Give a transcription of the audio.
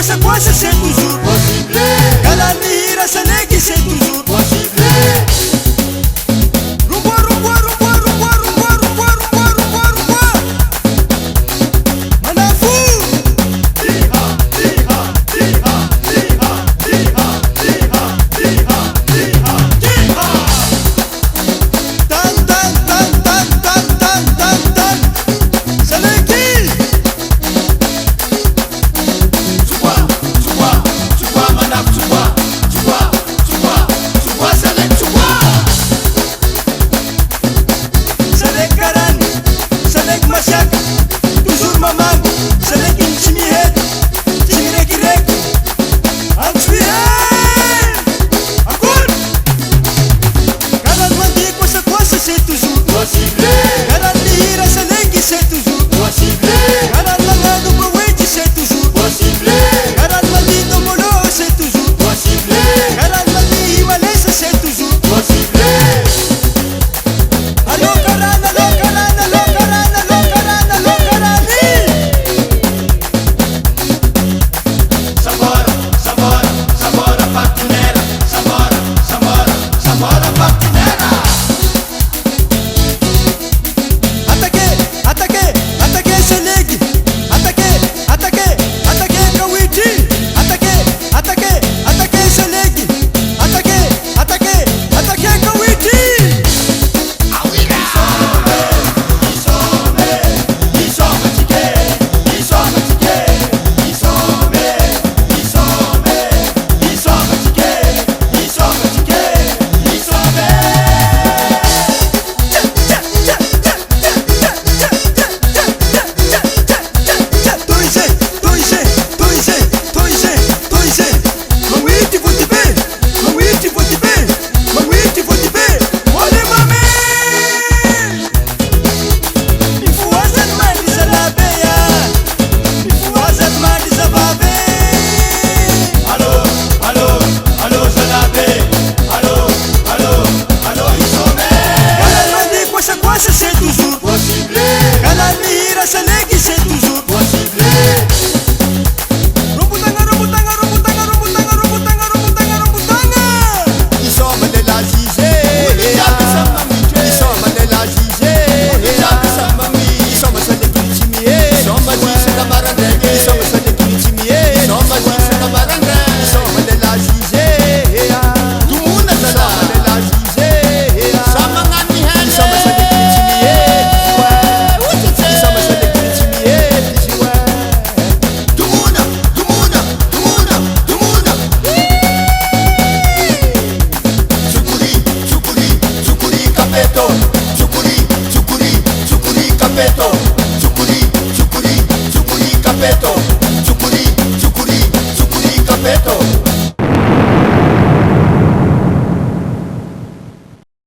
coisa c'est toujours possible. Galanira Salegi c'est toujours possible. Rumba, rumba, rumba, rumba, rumba, rumba, rumba, rumba, rumba. Manafu. Diha, diha, diha, diha, diha, diha, diha, diha, diha. Tan, tan, tan, tan, tan, tan, tan, tan. Salegi. Toujours maman, c'est les qui m'y c'est toujours possible. Garantir c'est les qui c'est toujours possible. Garantir c'est toujours possible. Garantir Molo c'est toujours possible. Garantir Malaise c'est toujours possible. Allo Karana, allo Karana, allo Karana, allo Karana, allo Karani. Sabora, sabora, sabora patinera. Sabora, sabora, sabora patinera. Attaquez, attaquez, attaquez Sénègue. Attaquez, attaquez, attaquez Kawiti. Attaquez, attaquez, attaquez Sénègue. Attaquez, attaquez, attaquez Kawiti. C'est toujours possible. Galanira Salegi c'est toujours possible. Rumbutanga, rumbutanga, rumbutanga, rumbutanga, rumbutanga, rumbutanga, rumbutanga. Insomma della Gise, insomma della Gise, insomma se le kichimie, insomma Gise da barandre, insomma se le kichimie, insomma Gise da barandre, insomma della Gise, tumuna insomma della Gise, sama ngani hene, insomma se le kichimie, insomma se le kichimie, disiwe, tumuna, tumuna, tumuna, tumuna. Chukuri, chukuri, chukuri capeto. Chukuri, chukuri, chukuri capeto.